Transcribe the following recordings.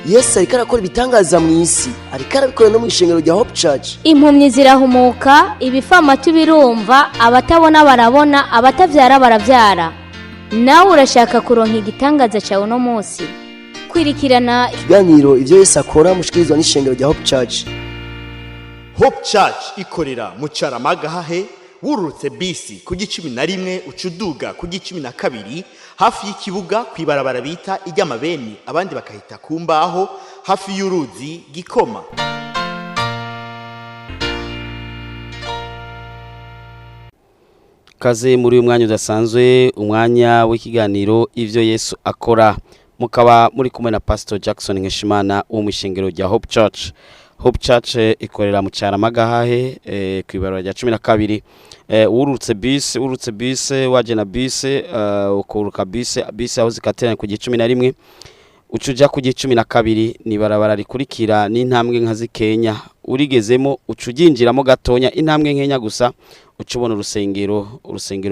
Yesu ariko arakora ibitangaza mu isi, ariko arabikora no mu ishengero rya Hope Church. Impumyi zirahumuka, ibifamatu birumva, abatabona barabona, abatavyara baravyara. Nawe urashaka kuronka igitangaza cyawe no munsi? Kwirikirana ikiganiro ivyo Yesu akora mushikirizwa n'ishengero rya Hope Church. Hope Church ikorera mu Caramagahahe, wururutse bisi ku G11 ucuduga ku G12 hafi y'ikibuga kwibarabara bita iry'amabeni, abandi bakahita kumbaho hafi y'uruzi Gikoma. Kaze muri uyu mwanya udasanzwe, umwanya w'ikiganiro ivyo Yesu akora. Mukaba muri kumwe na Pasteur Jackson Nkeshimana wo mu ishengero rya Hope Church. Hope Church ikorera mu Caramagahahe kwibarabara rya 12. Urutse bisi waje na bisi ukuruka bisi aho zikaterana ku G11 ucuja ku G12 ni barabara rikurikira n'intambwe nka zikenya, urigezemo ucujinjiramo gatonya intambwe nkenya gusa ucubona urusengero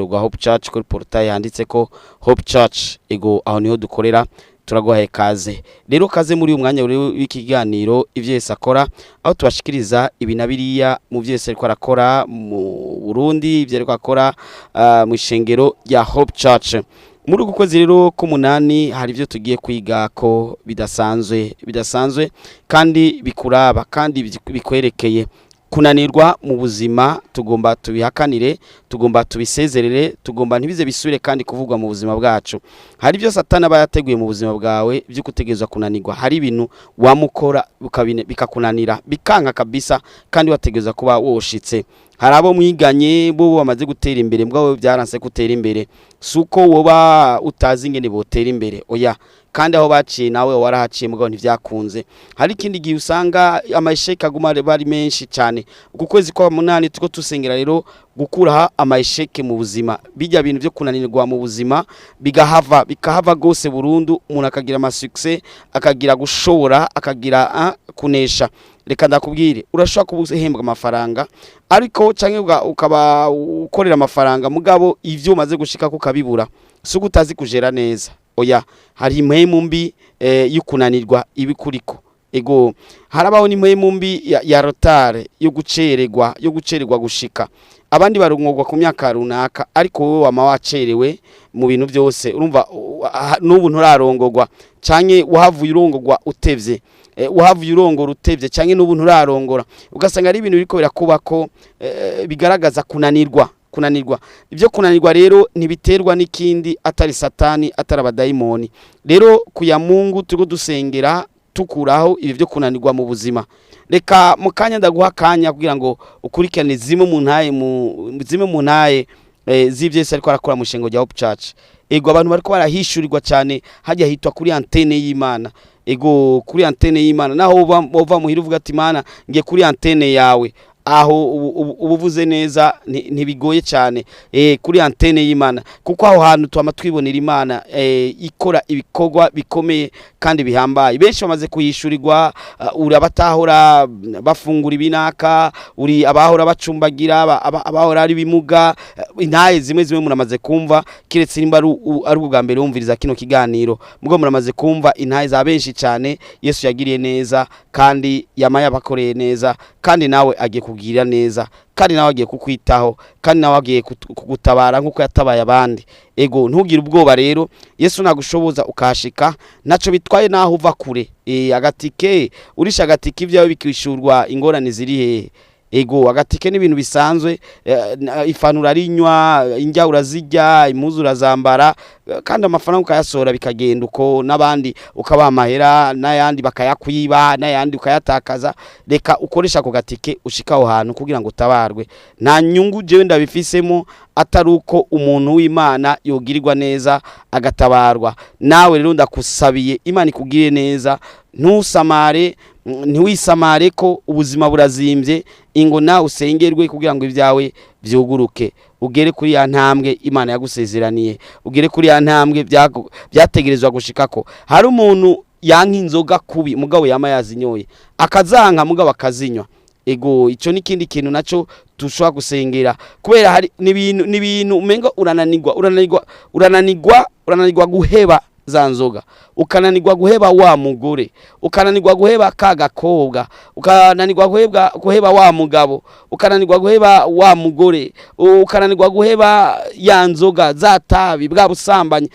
rwa Hope Church kuri portail handitse ko Hope Church. Ego aho niho dukorera, turaguhaye kaze. Rero kaze muri uyu mwanya w'ikiganiro ivyo Yesu akora, aho tubashikiriza ibinabiriya mu vyo Yesu ariko arakora mu Burundi, ivyo ariko akora mu ishengero rya Hope Church. Muri uku kwezi rero k'umunani hari ivyo tugiye kwiga ko bidasanzwe kandi bikuraba kandi bikwerekeye. Kunanirwa mu buzima tugomba tubihakanire, tugomba tubisezerere, tugomba ntibize bisubire kandi kuvugwa mu buzima bwacu. Hari byo Satani aba yateguye mu buzima bwawe byo kutegezwa kunanirwa. Hari ibintu wamukora bikakunanira bikanka kabisa kandi wategezwa kuba woshitse. Hari abo mwiganye bo bamaze gutera imbere, mbwa byaranse gutera imbere, suko woba utazi ingene botera imbere. Oya, kandi aho baciye nawe warahaciye mugabo ntivyakunze. Hari ikindi gihe usanga amasheke aguma bari menshi cyane. Uku kwezi kwa munani tuko tusengera rero gukuraha amasheke mu buzima. Bijya bintu byo kunanirwa mu buzima bikahava gose burundu, umuntu akagira amasuccess, akagira gushobora, akagira kunesha. Reka ndakubwire, urashaka kubuhembwa amafaranga ariko canke ukaba ukorera amafaranga mugabo ivyo umaze gushika kukabibura, suko utazi kujera neza. Oya, hari impemu mbi y'ukunanirwa ibikuriko. Ego harabaho n'impemu mbi ya rotare yo gucererwa gushika. Abandi barungogwa ku myaka runaka ariko wowe wama wacerewe mu bintu byose. Urumva n'ubu nturarongogwa canke wahavuye urongogwa utevye. Uhavuye urongora utevye canke n'ubu nturarongora, ugasanga ari ibintu biriko birakubako bigaragaza kunanirwa. Ibyo kunanirwa rero ntibiterwa n'ikindi atari Satani, atari abadayimoni. Rero kuya Mungu turiko dusengera tukuraho ibi byo kunanirwa mu buzima. Reka mukanya ndaguha kanya kugira ngo ukurikirane zimwe mu ntaye z'ivyo Yesu ariko arakora mu shengo rya Hope Church. Ego abantu bariko barahishurirwa cyane hajya hitwa kuri antene y'Imana. Ego kuri antene y'Imana naho bova muhira uvuga ati Imana ngiye kuri antene yawe, aho ubuvuze neza ntibigoye cyane. Kuri antene y'Imana kuko aho hantu twama twibonera Imana ikora ibikorwa bikomeye kandi bihambaye. Benshi bamaze kuyishurirwa, uri abatahora bafungura ibinaka, uri abahora bacumbagira, abahora ari bimuga, intaye zimwe muramaze kumva, kiretse nimba ari ubwa mbere wumviriza kino kiganiro, mugo muramaze kumva intaye za benshi cyane Yesu yagiriye neza kandi yamaye abakoreye neza, kandi nawe agiye kugira neza, kandi nawe agiye kukwitaho, kandi nawe agiye kugutabara nkuko yatabaye abandi. Ego ntugire ubwoba rero, Yesu nagushoboza ukashika, naco bitwaye naho uva kure. Agatike urisha agatike ivyawe bikishurwa ingorane ziri he. Ego agatike n'ibintu bisanzwe, ifanura rinywa, injya urazijya, impuzu urazambara, kandi amafaranga ukayasora bikagenda uko, nabandi ukabaha amahera, n'ayandi bakayakwiba, n'ayandi ukayatakaza. Reka ukoresha ko gatike ushikaho hantu kugira ngo utabarwe. Nta nyungu jewe ndabifisemo atari uko umuntu w'Imana yogirirwa neza agatabarwa. Nawe rero ndakusabiye Imana ikugire neza, ntiwisamare ko ubuzima burazimvye, ingo nawe usengerwe kugira ngo ibyawe vyuguruke, ugere kuri ya ntambwe Imana yagusezeraniye, ugere kuri ya ntambwe byategerezwa gushikako. Hari umuntu yanka inzoga kubi mugabo yama yazinyoye, akazanka mugabo akazinywa. Ego ico nikindi kintu naco tushobora gusengera, kubera hari nibintu umengo urananirwa guheba za nzoga, ukananirwa guheba wa mugore, ukananirwa guheba ka gakobwa, ukananirwa guheba wa mugabo, ukananirwa guheba wa mugore, ukananirwa guheba ya nzoga za tabi bwa busambanyi,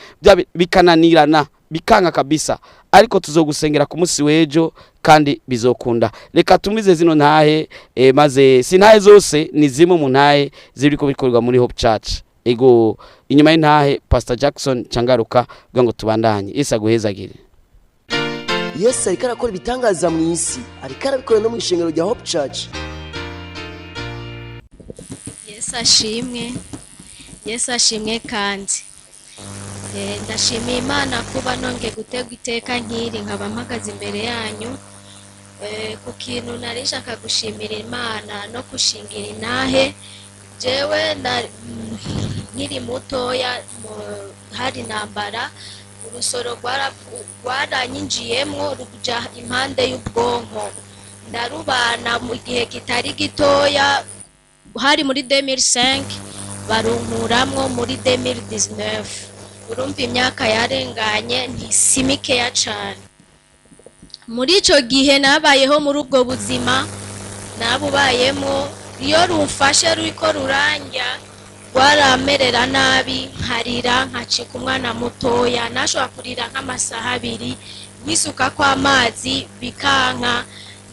bikananirana bikanga kabisa, ariko tuzogusengera ku munsi w'ejo kandi bizokunda. Reka tumize zino ntahe maze sintahe zose ni zimwe mu ntahe ziriko bikorwa muri Hope Church. Ego inyuma y'intahe Pastor Jackson cangaruka bwa ngo tubandanye. Yesu aguhezagire. Yesu ariko arakora ibitangaza mu isi, ariko arabikora no mu ishengero rya Hope Church. Yesu ashimwe kandi ndashimiye Imana kuba nonge gutegwa iteka nkiri nkaba mpagaze imbere yanyu ku kintu nari nshaka gushimira Imana no gushingira intahe. Jewe nkiri mutoya hari intambara, urusoro rwaranyinjiyemwo ruja impande y'ubwonko, ndarubana mu gihe kitari gitoya, hari muri 2005 barunkuramwo muri 2019. Urumva imyaka yarenganye ntisimikeya cane. Muri ico gihe nabayeho muri ubwo buzima nabubayemo, iyo rumfashe ruriko ruranja rwaramerera nabi, nkarira nkacika umwana mutoya, nashobora kurira nk'amasaha 2, nkisuka kw'amazi bikanka,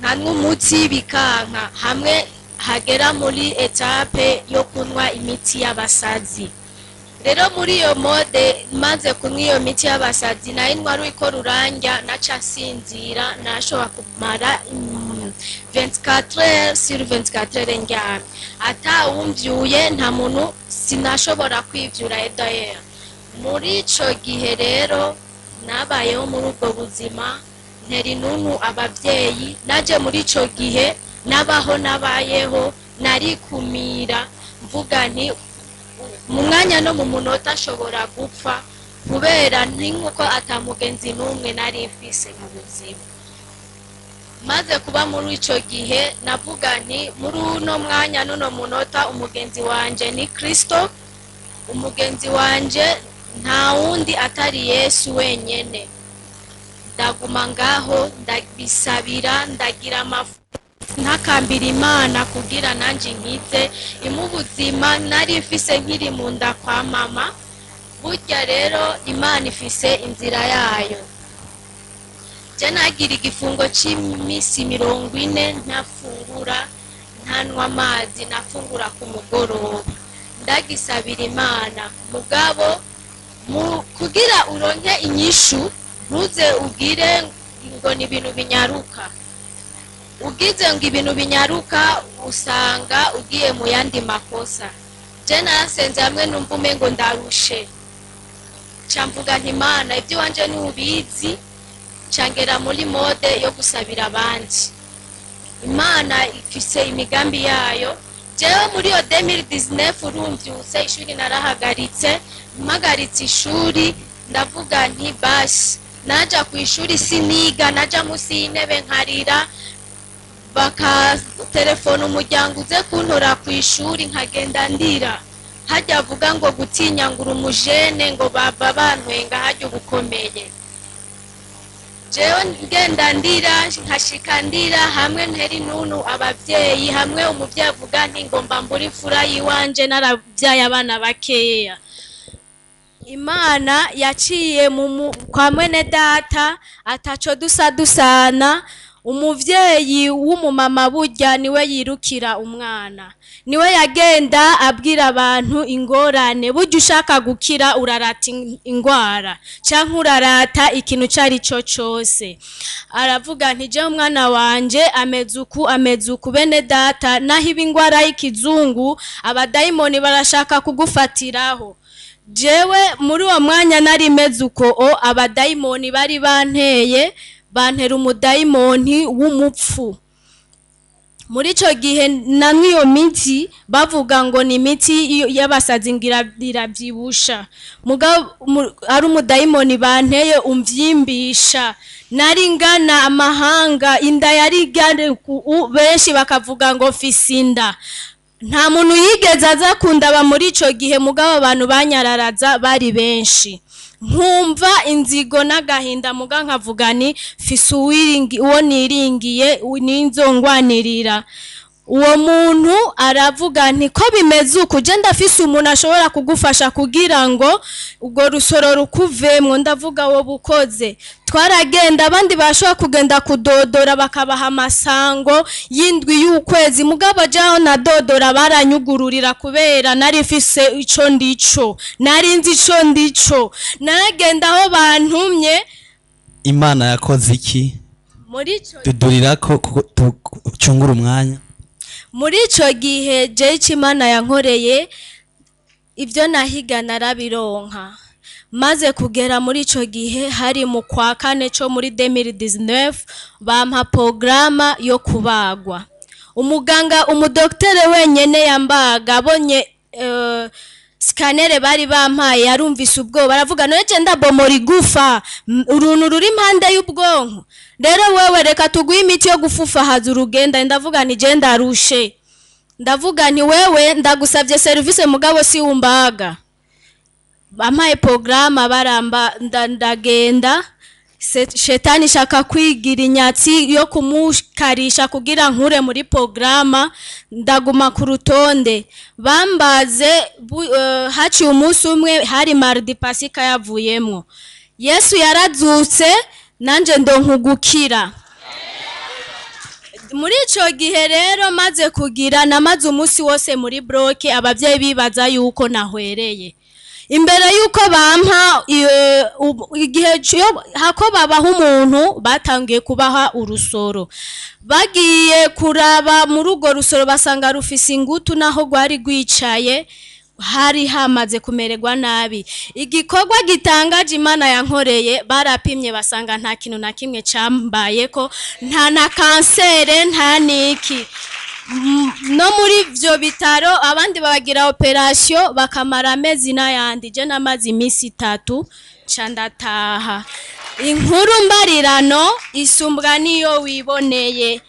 nkanywa umutsi bikanka, hamwe hagera muri etape yo kunywa imiti y'abasazi. Rero muri iyo mode maze kunywa iyo miti y'abasazi nayinywa ruriko ruranja, naca sinzira, nashobora kumara 24 sur 24 ndyamye, atawumvyuye, nta muntu sinashobora kwivyura edaye. Muri ico gihe rero nabayeho muri ubwo buzima, nteri nunu abavyeyi, naje muri ico gihe nabaho nabayeho narikumira, mvuga nti mu mwanya no mu munota ashobora gupfa, kubera nkuko atamugenzi n'umwe nari mfise mu buzima. Maze kuba muri ico gihe navuga nti muri uno mwanya n'uno munota umugenzi wanje ni Kristo, umugenzi wanje nta wundi atari Yesu wenyene. Ndaguma ngaho ndabisabira, ndagira ntakambira Imana kugira nanje nkize imubuzima nari mfise nkiri mu nda kwa mama. Burya rero Imana ifise inzira yayo. Je nagira igifungo c'imisi 40 ntafungura, ntanywa amazi, nafungura ku mugoroba, ndagisabira Imana. Mugabo kugira uronke inyishu ntuze ugire ngo ni ibintu binyaruka. Ugize ngo ibintu binyaruka usanga ugiye mu yandi makosa. Je nasenze hamwe numva umengo ndarushe, camvuga nti Imana ibyo wanje nubizi, cangera muri mode yo gusabira abandi. Imana ifise imigambi yayo. Jewe muri yo 2019 urumvyuse ishuri narahagaritse, mpagaritse ishuri, ndavuga nti basi naja ku ishuri siniga, naja musi y'intebe nkarira, baka telefone umuryango uze kuntora ku ishuri nkagenda ndira. Hajya avuga ngo gutinya ngura umujene ngo baba bantwenga hajya ubukomeye. Jewe ngenda ndira, nkashika ndira, hamwe nteri nunu abavyeyi, hamwe umuvyeyi avuga nti ngomba mburi fura yiwanje naravyaye abana bakeya. Imana yaciye kwa mwene data ataco dusana. Umuvyeyi w'umumama burya niwe yirukira umwana, niwe yagenda abwira abantu ingorane. Burya ushaka gukira urarata ingwara canke urarata ikintu cari cyo cyose. Aravuga nti je umwana wanje ameze uku bene data, naho ibingwara y'ikizungu abadayimoni barashaka kugufatiraho. Jewe muri uwo mwanya nari meze uko, abadayimoni bari bantera umudayimoni w'umupfu. Muri ico gihe namwe iyo miti bavuga ngo ni imiti y'abasazi ngira iravyibusha, mugabo ari umudayimoni banteye umvyimbisha. Nari ngana amahanga, inda yari gane, benshi bakavuga ngo fisinda. Nta muntu yigeze aza kundaba muri ico gihe, mugabo abantu banyararaza bari benshi. nkumva inzigo n'agahinda muga nkavuga ni fise uwo niringiye n'inzongwanirira. Uwo muntu aravuga nti ko bimeze uko je ndafise umuntu ashobora kugufasha kugira ngo ubwo rusoro rukuvemwo. Ndavuga wo bukoze. Twaragenda abandi bashobora kugenda kudodora bakabaha amasango y'indwi y'ukwezi, mugabo jaho na dodora baranyugururira kubera nari mfise ico ndico, nari nzi ico ndico. Naragenda aho bantumye. Imana yakoze iki? Muri ico dudurira ko tucungura umwanya. Muri ico gihe je Imana yankoreye ivyo nahiga narabironka. Maze kugera muri ico gihe hari mu kwa kane cyo muri 2019 bampa programa yo kubagwa. Umuganga umudoktere wenyene yambaga abonye scanner bari bampaye yarumvise ubwo baravuga no je ndabomora igufa uruntu ruri impande y'ubwonko. Rero wewe reka tuguye imiti yo gufufa haza urugenda. Ndavuga ni je ndarushe. Ndavuga ni wewe ndagusavye service mugabo si umbaga. Bampaye programa baramba ndagenda. Shetani shaka kwigira inyatsi yo kumukarisha kugira nkure muri programa. Ndaguma ku rutonde. Bambaze haci umunsi umwe hari mardi pasika yavuyemwo. Yesu yarazutse nanje ndonkugukira. Muri ico gihe rero maze kugira namaze umunsi wose muri bloke abavyeyi bibaza yuko nahwereye. Imbere yuko bampa igihe hako babaha umuntu batangiye kubaha urusoro. Bagiye kuraba muri urwo rusoro basanga rufise ingutu naho gwari gwicaye hari hamaze kumererwa nabi. Igikorwa gitangaje Imana yankoreye barapimye basanga nta kintu na kimwe cambaye ko, nta na kansere nta niki. No muri vyo bitaro abandi babagira operation bakamara amezi n'ayandi. Je namaze imisi 3 candataha. Inkuru mbarirano isumbwa niyo wiboneye.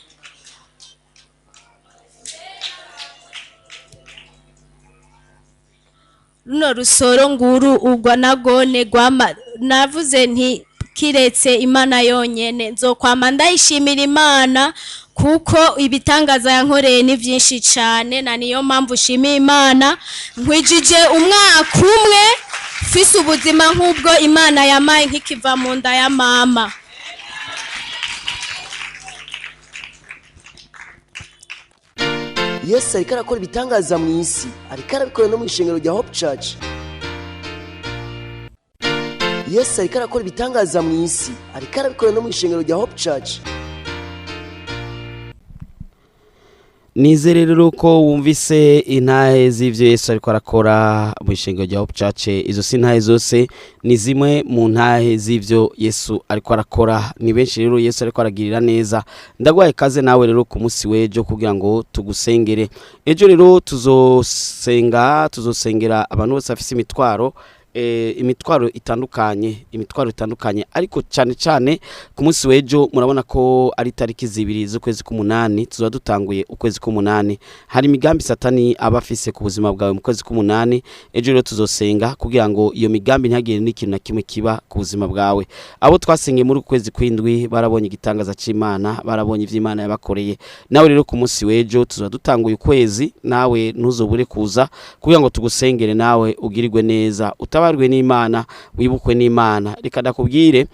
Runo rusoro nguru ugwa nagone gwama navuze nti kiretse Imana yonyene nzokwama ndayishimira Imana kuko ibitangaza yankoreye ni byinshi cyane. Na niyo mpamvu shimiye Imana nkwijije umwaka umwe fise ubuzima nk'ubwo Imana yamaye nkikiva mu nda ya mama. Yesu ariko arakora ibitangaza mu isi, ariko arabikora no mu ishengero rya Hope Church. Yesu ariko arakora ibitangaza mu isi, ariko arabikora no mu ishengero rya Hope Church. Nizere rero ko wumvise intahe z'ivyo Yesu ariko arakora mu ishengero rya Hope Church. Izo sintahe zose ni zimwe mu ntahe z'ivyo Yesu ariko arakora. Ni benshi rero Yesu ariko aragirira neza. Ndagwaye kaze nawe rero ku munsi wejo kugira ngo tugusengere. Ejo rero tuzosengera abantu bose afise imitwaro itandukanye ariko cyane ku munsi wejo murabona ko ari tariki 2 z'ukwezi k'umunani tuza dutanguye ukwezi k'umunani. Hari imigambi satani abafise ku buzima bwawe mu kwezi k'umunani. Ejo rero tuzosenga kugira ngo iyo migambi ntagire n'ikintu na kimwe kiba ku buzima bwawe. Abo twasengeye muri ukwezi kw'indwi barabonye igitangaza c'Imana, barabonye ivy'Imana yabakoreye. Nawe rero ku munsi wejo tuza dutanguye ukwezi, nawe ntuzobure kuza kugira ngo tugusengere nawe ugirirwe neza, utabarwe n'Imana, wibukwe n'Imana. Reka ndakubwire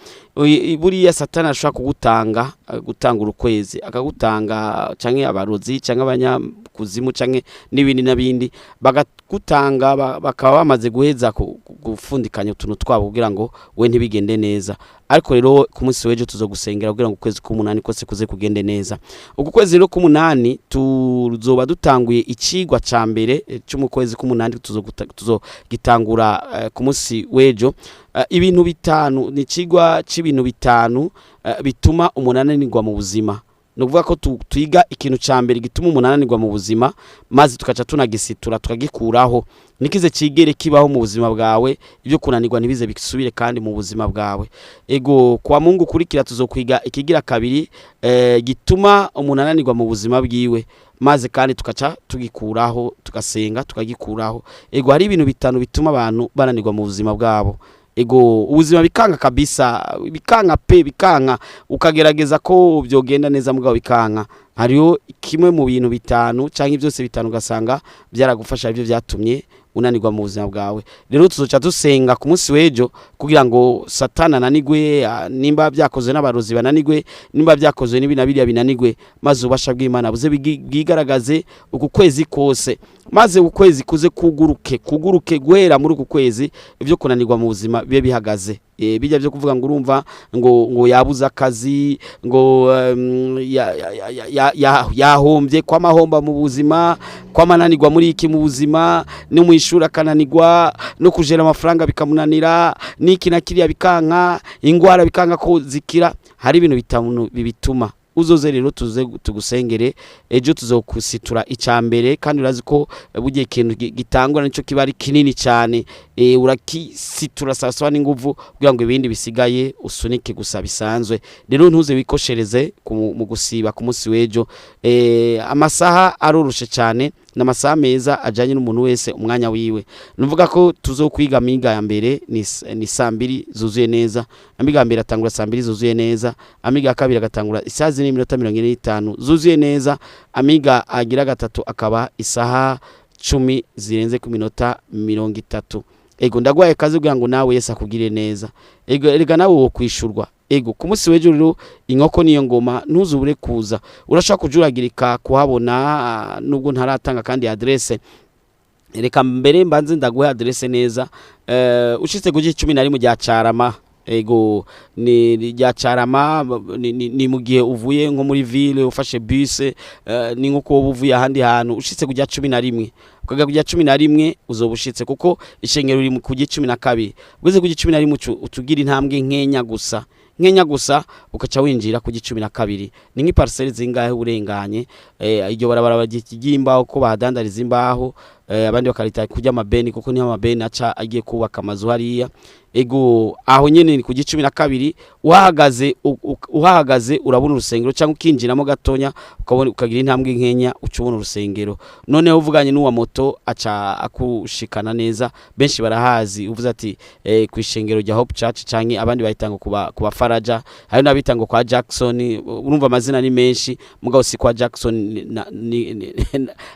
buriya satani ashobora gutanga urukwezi akagutanga canke abarozi canke abanyakuzimu canke n'ibindi bagutanga bakaba bamaze guheza gufundikanya utuntu twabo kugira ngo we ntibigende neza. Ariko rero ku munsi wejo tuzogusengera kugira ngo ukwezi k'umunani kose kuze kugende neza. Uku kwezi rero k'umunani tuzoba dutanguye icigwa ca mbere cyo mu kwezi k'umunani tuzogitangura ku munsi wejo. Ibintu bitanu ni cigwa c'ibintu bitanu bituma umuntu ananirwa mu buzima. No kuvuga ko tuiga ikintu ca mbere gituma umuntu ananirwa mu buzima, maze tukaca tunagisitura tukagikuraho. Nikize cigere kibaho mu buzima bwawe, ibyo kunanirwa ntibize bisubire kandi mu buzima bwawe. Ego kwa Mungu kurikira tuzokwiga ikigira kabiri gituma umuntu ananirwa mu buzima bwiwe, maze kandi tukaca tugikuraho, tugasenga tukagikuraho. Ego hari ibintu bitanu bituma abantu bananirwa mu buzima bwabo. ego ubuzima bikanga kabisa, bikanga pe, bikanga ukagerageza ko byogenda neza mugabo bikanga. Hariho kimwe mu bintu bitanu canke byose bitanu gasanga byaragufasha ibyo byatumye unanirwa mu buzima bwawe. Rero tuzoca dusenga ku munsi w'ejo kugira ngo Satana nanigwe, nimba byakozwe n'abarozi bananigwe, nimba byakozwe n'ibinabiriya binanigwe, maze ubasha bw'Imana buze bwigaragaze uku kwezi kose, maze ukwezi kuze kuguruke guhera muri uku kwezi ibyo kunanirwa mu buzima bibe bihagaze. Bijya byo kuvuga ngo urumva ngo yabuze akazi, ngo yahombye kwa mahomba mu buzima, kwa mananirwa muri iki mu buzima, no mu ishuri akananirwa, no kujera amafaranga bikamunanira, n'iki na kiriya bikanka, ingwara bikanka ko zikira. Hari ibintu bitanu bibituma. Uzoze rero tugusengere ejo tuzokusitura icambere, kandi urazi ko bugiye ikintu gitangwa nico kiba ari kinini cyane, urakisitura saswa n'inguvu kugira ngo ibindi bisigaye usunike gusa bisanzwe. Rero ntuze wikoshereze mu gusiba ku munsi w'ejo. Amasaha aroroshe cyane, n'amasaha meza ajanye n'umuntu wese umwanya wiwe. Nuvuga ko tuzokwiga amiga ya mbere ni 2:00 zuzuye neza, amiga ya mbere atangura 2:00 zuzuye neza, amiga ya kabiri agatangura 1:45 zuzuye neza, amiga agira gatatu akaba 10 zirenze ku minota 30. Ego ndagwaye kazi kugira ngo nawe Yesu akugire neza. Ego erega nawe wo kwishurwa. Ego ku munsi w'ejo rero inkoko niyo ngoma, ntuzubure kuza. Urashaka kujuragirika kuhabona nubwo ntaratanga kandi adresse. Reka mbere mbanze ndaguha adresse neza. Ushitse ku 11 rya Carama. Ego ni rya Carama, ni mu gihe uvuye nko muri ville ufashe bus, ni nko ko uvuye ahandi hantu ushitse ku 11. Ukaga ku 11 uzobushitse kuko ishengero riri ku 12. Ugeze ku 11 utugira intambwe nkenya gusa ukaca winjira ku 12. Ni nk'iparcelle zingahe urenganye, iryo barabara bagimbaho ko bahadandariza imbaho, abandi bakarita kujya amabeni kuko ni amabeni aca agiye kubaka amazu hariya. Ego aho nyene ni ku 12 uhagaze urabona urusengero, cyangwa ukinjiramo gatonya ukabona ukagira intambwe nkenya ucubona urusengero. Noneho uvuganye n'uwa moto aca akushikana neza. Benshi barahazi, uvuze ati ku ishengero rya Hope Church, canke abandi bahitango kuba Faraja, hari nabitango kwa Jackson. Urumva amazina ni menshi mugabo si kwa Jackson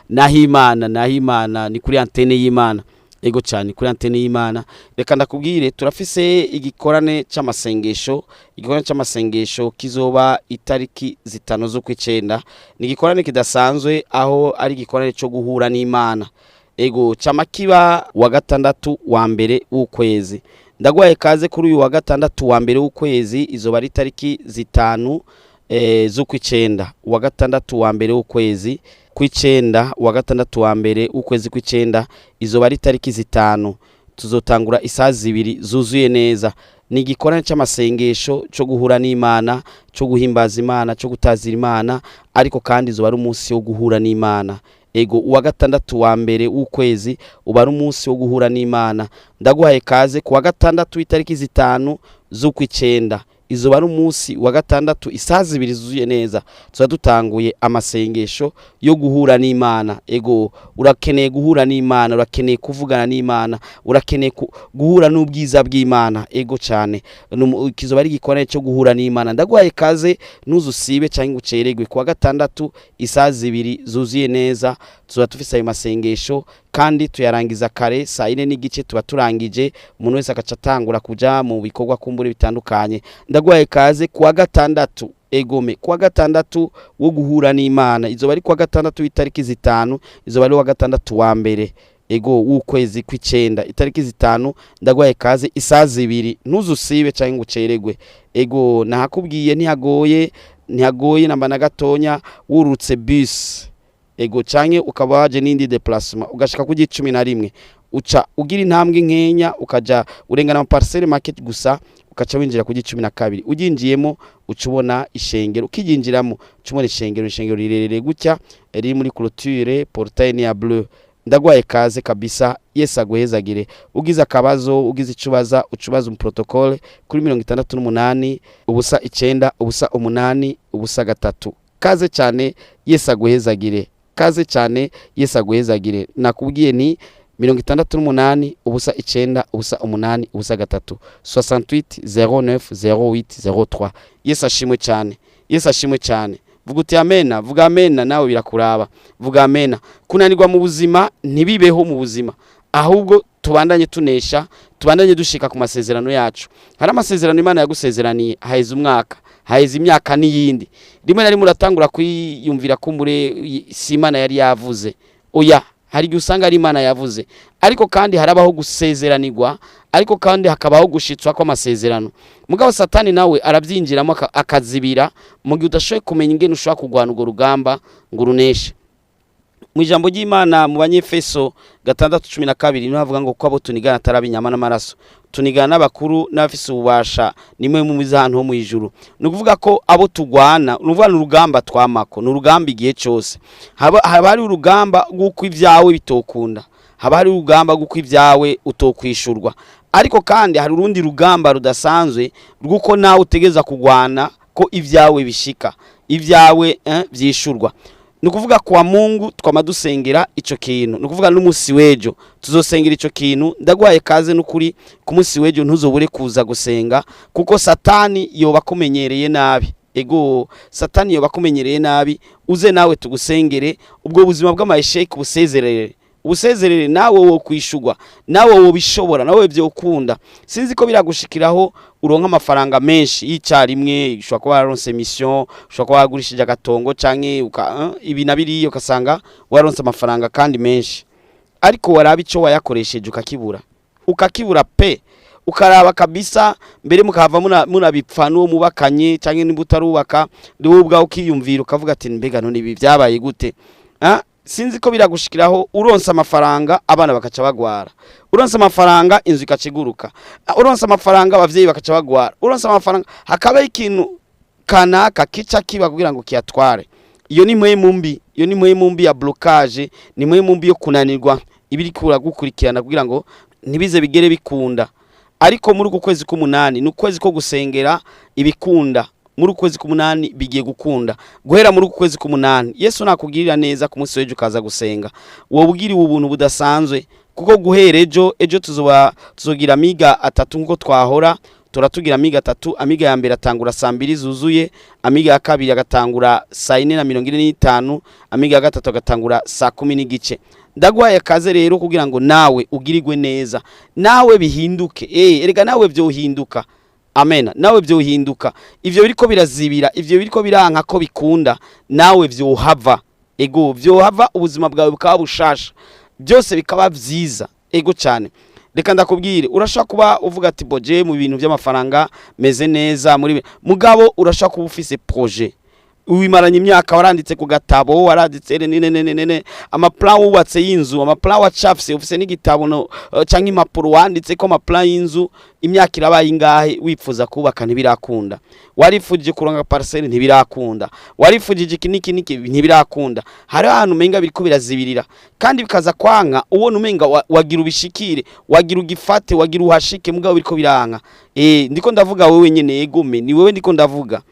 na Imana ni kuri antene y'Imana. Ego cyane kuri antene y'Imana. Reka ndakubwire turafise igikorane c'amasengesho kizoba itariki 5 z'ukwicenda. Ni igikorane kidasanzwe, aho ari igikorane cyo guhura n'Imana. Ego chamakiba wa gatandatu wa mbere w'ukwezi. Ndagwaye kaze kuri uyu wa gatandatu wa mbere w'ukwezi, izoba ari itariki 5 z'ukwicenda. Wa gatandatu wa mbere w'ukwezi kw'icenda, wa gatandatu wa mbere ukwezi kw'icenda, izoba ari tariki 5. Tuzotangura 2:00 zuzuye neza. Ni igikorane c'amasengesho cyo guhura n'Imana, cyo guhimbaza Imana, cyo gutazira Imana, ariko kandi izoba ari umunsi wo guhura n'Imana. Ego uwa gatandatu wa mbere w'ukwezi uba ari umunsi wo guhura n'Imana. Ndaguhaye kaze ku wa gatandatu itariki 5 z'ukw'icenda. Izoba ari umunsi wa gatandatu 2:00 zuzuye neza. Tuza dutanguye amasengesho yo guhura n'Imana. Ego urakeneye guhura n'Imana, urakeneye kuvugana n'Imana, urakeneye guhura n'ubwiza bw'Imana. Ego cyane kizoba ari igikorane cyo guhura n'Imana. Ndaguhaye kaze nuzusibe cyangwa uceregwe ku wa gatandatu 2:00 zuzuye neza. Tuza tufise ayo masengesho kandi tuyarangiza kare 4:30 tuba turangije. Umuntu wese akaca atangura kuja mu bikorwa kumbure bitandukanye. Ndaguhaye kaze ku wa gatandatu. Egome ku wa gatandatu wo guhura n'Imana. Izoba ari ku wa gatandatu itariki 5, izoba ari wa gatandatu wa mbere ego w'ukwezi kw'icenda itariki 5. Ndaguhaye kaze 2:00 ntuzusibe cyangwa uceregwe. Ego nahakubwiye ntihagoye namba na gatonya wurutse bus. Ego canke ukaba waje n'indi déplacement ugashika ku 11 uca ugira intambwe nkenya ukaja urengana mu parcelle market gusa ukaca winjira ku 12. Ujinjiyemo ucubona ishengero, ukijinjiramo ucubona ishengero rirerere gutya riri muri clôture portail ya bleu. Ndaguhaye kaze kabisa. Yesu aguhezagire. Ugize akabazo, ugize icubaza ucubaza mu protocole kuri 68 ubusa 9 ubusa 8 ubusa 3. Kaze cyane. Yesu aguhezagire. Kaze cyane. Yesu aguhezagire. Nakubwiye ni 68 ubusa 9 ubusa 8 ubusa 3 68 09 08 03. Yesu ashimwe cyane, Yesu ashimwe cyane. Vuga uti amena, vuga amena nawe birakuraba. Vuga amena. Kunanirwa mu buzima ntibibeho mu buzima, ahubwo tubandanye tunesha, tubandanye dushika ku masezerano yacu. Hari amasezerano Imana yagusezeraniye haheze umwaka, haheze imyaka n'iyindi. Rimwe na rimwe uratangura kwiyumvira kumbure si Imana yari yavuze. Oya, hari igihe usanga ari Imana yavuze, ariko kandi harabaho gusezeranirwa, ariko kandi hakabaho gushitswa kwa masezerano. Mugabo Satani nawe arabyinjiramo akazibira mu gihe udashoboye kumenya ingene ushobora kugwana urwo rugamba ngo runeshe. Mu ijambo ry'Imana mu Banyefeso 6:12 niho havuga ngo ko abo tunigana atarabi inyama n'amaraso, tunigana n'abakuru n'abafise ububasha nimwe mu mizahantu ho mu ijuru. Ni ukuvuga ko abo tugwana, nuvuga n'urugamba twamako, n'urugamba igihe cyose. Haba hari urugamba guko ivyawe bitokunda, haba hari urugamba guko ivyawe utokwishurwa, ariko kandi hari urundi rugamba rudasanzwe rwuko nawe utegeza kugwana ko ivyawe bishika, ivyawe vyishurwa. Nukuvuga kwa Mungu twamadusengera ico kintu, nukuvuga n'umusi wejo tuzosengera ico kintu. Ndagwaye kaze n'ukuri ku musi wejo ntuzobure kuza gusenga, kuko Satani yoba kumenyereye nabi. Ego Satani yoba kumenyereye nabi, uze nawe tugusengere ubwo buzima bw'amasheke busezerere. Ubusezerere nawe wo kwishugwa, nawe wo bishobora, nawe byokunda. Sinzi ko biragushikiraho uronka amafaranga menshi y'icyarimwe, ushobora kuba waronse mission, ushobora kuba wagurishije agatongo canke ibi nabiri ukasanga waronse amafaranga kandi menshi, ariko waraba ico wayakoresheje ukakibura pe, ukaraba kabisa mbere mukava munabipfa no mubakanye canke nimbutarubaka ndiwe ubwa ukiyumvira ukavuga ati mbega none ibi byabaye gute. Sinzi ko biragushikiraho uronse amafaranga abana bakaca bagwara, uronse amafaranga inzu ikaciguruka, uronse amafaranga abavyeyi bakaca bagwara, uronse amafaranga hakaba ikintu kanaka kica kiba kugira ngo kiyatware. Iyo ni muhimu mbi, iyo ni muhimu mbi ya blocage, ni muhimu mbi yo kunanirwa ibiri kura gukurikirana kugira ngo ntibize bigere bikunda. Ariko muri uko kwezi k'umunani ni ukwezi ko gusengera ibikunda. Muri ukwezi k'umunani bigiye gukunda. Guhera muri uko kwezi k'umunani Yesu nakugirira neza ku munsi wejo ukaza gusenga, wowe ubwiriwe ubuntu budasanzwe, kuko guhera ejo tuzogira amiga 3 nkuko twahora. Turatugira amiga 3. Amiga ya mbere atangura 2:00 zuzuye, amiga ya kabiri agatangura 4:45, amiga ya gatatu agatangura 10:00 n'igice. Ndagwaye kaze rero kugira ngo nawe ugirirwe neza, nawe bihinduke. Erega nawe byohinduka. Amen. Nawe byohinduka. Ivyo biriko birazibira, ivyo biriko biranka ko bikunda, nawe vyohava. Ego vyohava, ubuzima bwawe bukaba bushasha, byose bikaba vyiza. Ego cyane. Reka ndakubwire, urashaka kuba uvuga ati boje mu bintu by'amafaranga meze neza muri mugabo, urashaka kuba ufise projet uwimaranye imyaka, waranditse ku gatabo, waranditse nene amaplan wubatse y'inzu, amaplan wacafse, ufise n'igitabo no canke impapuro wanditse ko amaplan y'inzu, imyaka irabaye ingahe wipfuza kubaka ntibirakunda, warifujije kuronga parcelle ntibirakunda, warifujije kiniki ntibirakunda. Hari ahantu umenga biriko birazibirira kandi bikaza kwanka, ubona umenga wagira ubishikire, wagira ugifate, wagira uhashike, mugabo biriko biranka. Ndiko ndavuga wewe nyene, egome ni wewe ndiko ndavuga.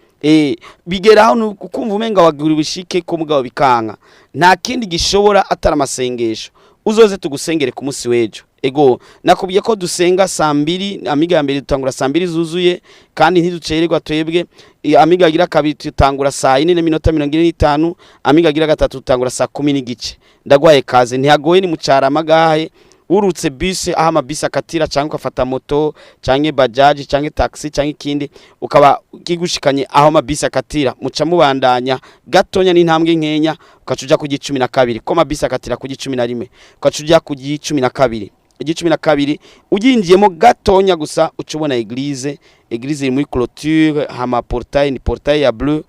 Bigeraho ukumva umenga wagira ubishike ko mugabo bikanka. Nta kindi gishobora atari amasengesho. Uzoze tugusengere ku munsi wejo. Ego nakubiye ko dusenga 2:00, amiga ya mbere dutangura 2:00 zuzuye kandi ntiducererwa twebwe. Amiga agira kabiri tutangura 4:45, amiga agira gatatu tutangura 10:00 n'igice. Ndagwaye kaze ntihagoye, ni mucara magahe urutse bus, aho amabisi akatira cyangwa ukafata moto cyangwa bajaji cyangwa taxi cyangwa ikindi ukaba kigushikanye aho amabisi akatira, muca mubandanya gatonya n'intambwe nkenya ukacuja ku 12, ko amabisi akatira ku 11 ukacuja ku 12. 12 ujinjiyemo gatonya gusa ucubona eglise iri muri clôture, hama portail, ni portail ya bleu,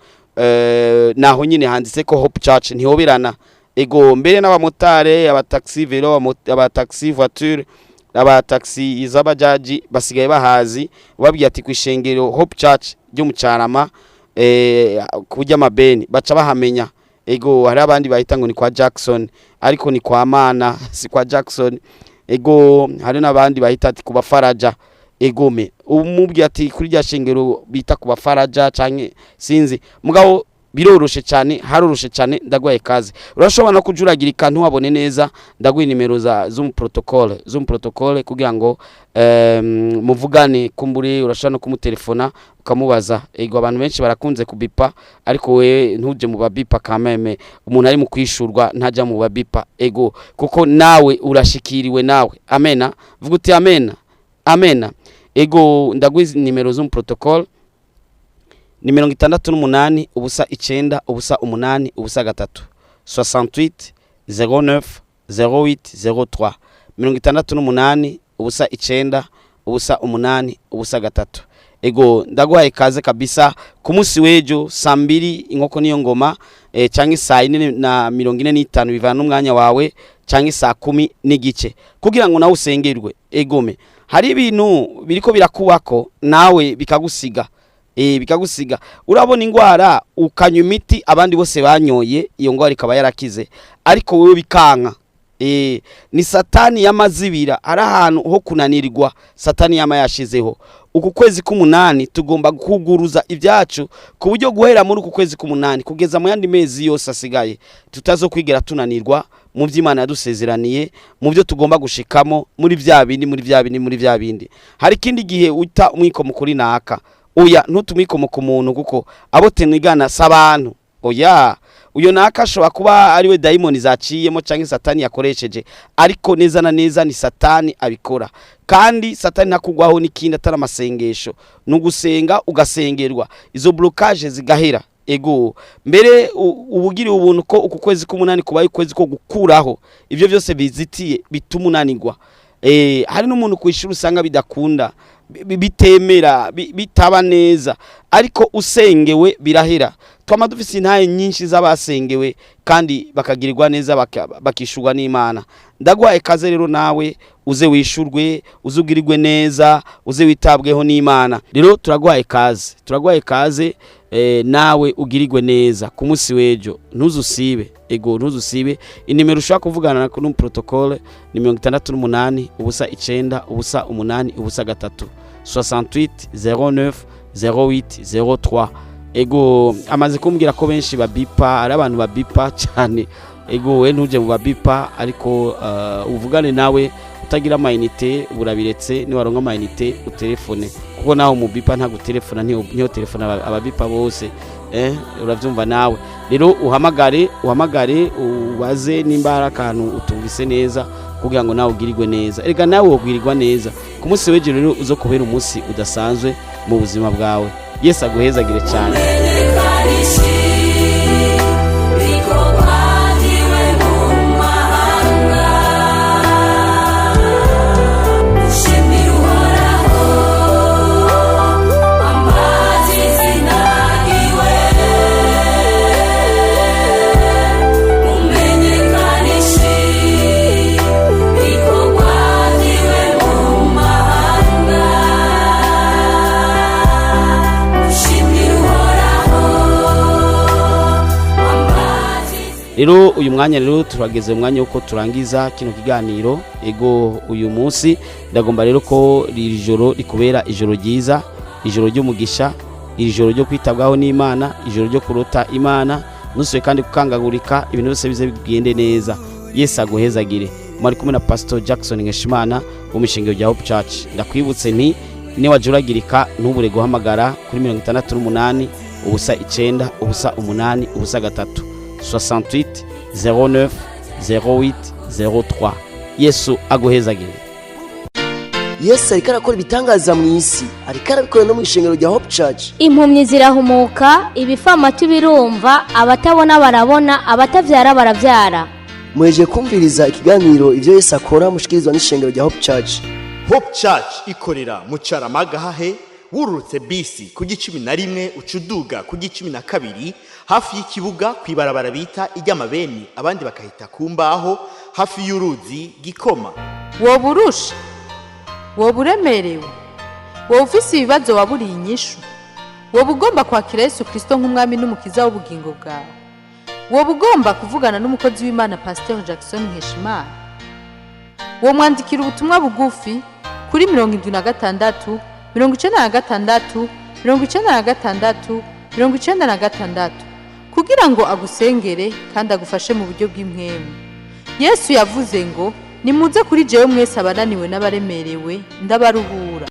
naho nyine handitse ko Hope Church ntihoberana. Ego mbere n'abamotare, abataxi velo, abataxi voiture, abataxi izabajaji basigaye bahazi, babwiye ati kwishengero Hope Church ryo mu Carama kujya mabeni baca bahamenya. Ego hari abandi bahita ngo ni kwa Jackson, ariko ni kwa Imana, si kwa Jackson. Ego hari nabandi bahita ati kuba Faraja. Egome umubwiye ati kuri rya shengero bita kuba Faraja canke sinzi, mugabo biroroshe cyane, haroroshe cyane, ndaguhaye kaze. Urashobora no kujuragirika ntuwabone neza, ndaguha nimero z'umu protocole kugira ngo muvugane kumbure. Urashobora no kumutelefona ukamubaza. Ego abantu benshi barakunze kubipa, ariko we ntuje mu babipa kameme. Umuntu ari mu kwishurwa ntajya mu babipa, ego kuko nawe urashikiriwe nawe. Amena, vuga uti amena, amena. Ego ndaguha nimero z'umu protocole ni 68 ubusa 9 ubusa 8 ubusa 3 68 09 08 03 68 ubusa 9 ubusa 8 ubusa 3. Ego ndaguhaye kaze kabisa ku munsi wejo saa 2 inkoko niyo ngoma cyangwa saa 4:45 bivana n'umwanya wawe cyangwa saa 10 n'igice kugira ngo nawe usengerwe. Egome hari ibintu biriko birakubako nawe bikagusiga bikagusiga. Urabona ingwara ukanywa imiti abandi bose banyoye, iyo ngwara ikaba yarakize, ariko wewe bikanka. Ni satani yamazibira, ari ahantu ho kunanirwa satani yamayashizeho. Uku kwezi k'umunani tugomba kuguruza ibyacu ku buryo guhera muri uku kwezi k'umunani kugeza mu yandi mezi yose asigaye tutazokwigera tunanirwa mu by'Imana yadusezeraniye, mu byo tugomba gushikamo muri bya bindi. Hari kindi gihe uta umwikomo kuri naka, oya ntutumwikomo ku muntu kuko abo tenigana sabantu. Oya uyo naka ashobora kuba ari we daimoni zaciyemo cyangwa satani yakoresheje, ariko neza na neza ni satani abikora. Kandi satani nakugwaho n'ikindi atari amasengesho, nugusenga ugasengerwa, izo blockage zigahera. Ego mbere ubugiri ubuntu ko uku kwezi k'umunani kubaye ukwezi ko gukuraho ibyo byose bizitiye bitumunanirwa. Hari n'umuntu kwishura usanga bidakunda, bitemera, bitaba neza, ariko usengewe birahera. Twama dufise intaye nyinshi z'abasengewe kandi bakagirirwa neza, bakishurwa n'Imana. Ndaguhaye kaze rero nawe uze wishurwe, uzugirirwe neza, uze witabweho n'Imana. Rero turaguhaye kaze nawe ugirirwe neza ku munsi wejo. Ntuzusibe, ego ntuzusibe. Inimero ushaka kuvugana na ku protocole ni 68 ubusa 9 ubusa 8 ubusa 3 68 09 08 03. Ego amaze kumbwira ko benshi babipa, ari abantu babipa cyane. Ego we ntuje mu babipa, ariko uvugane nawe utagira amayinite burabiretse, ni waronka amayinite utelefone, kuko naho mu bipa nta gutelefona, niyo telefona ababipa bose. Uravyumva nawe. Rero uhamagare ubaze nimbara akantu utumvise neza kugira ngo nawe ugirirwe neza. Erega nawe wogirirwa neza ku munsi weje. Rero uzo kubera umunsi udasanzwe mu buzima bwawe. Yesu aguhezagire cyane. Rero uyu mwanya rero turageze umwanya uko turangiza kino kiganiro. Ego uyu munsi ndagomba rero ko iri joro rikubera ijoro ryiza, ijoro ry'umugisha, ijoro ryo kwitabwaho n'Imana, ijoro ryo kurota Imana, nusuye kandi kukangagurika, ibintu byose bize bigende neza. Yesu aguhezagire. Mwari kumwe na Pasteur Jackson Nkeshimana wo mishingiro ya Hope Church. Ndakwibutse nti ni wajuragirika ntubure guhamagara kuri 68 ubusa 9 ubusa 8 ubusa 3 68 09 08 03. Yesu aguhezagire. Yesu ariko arakora ibitangaza mu isi, ariko arabikora no mu ishengero rya Hope Church. Impumyi zirahumuka, ibifamatu birumva, abatabona barabona, abatavyara baravyara. Mweje kumviriza ikiganiro ivyo Yesu akora mushikirizwa n'ishengero rya Hope Church. Hope Church ikorera mu Caramagahahe, wururutse bisi ku 11 ucuduga ku 12 hafi y'ikibuga kwibarabara bita Iramwibutse, abandi bakahita kumbaho hafi y'uruzi Gikoma. Woburusha, woburemerewe, wofisi ibibazo waburiye inyishu, wobugomba kwakira Yesu Kristo nk'umwami n'umukiza w'ubugingo bwawe, wobugomba kuvugana n'umukozi w'Imana Pasteur Jackson Nkeshimana, womwandikira ubutumwa bugufi kuri 76 96 96 96 kugira ngo agusengere kandi agufashe mu buryo bw'impwemu. Yesu yavuze ngo nimuze kuri jewe mwese abananiwe n'abaremerewe ndabaruhura.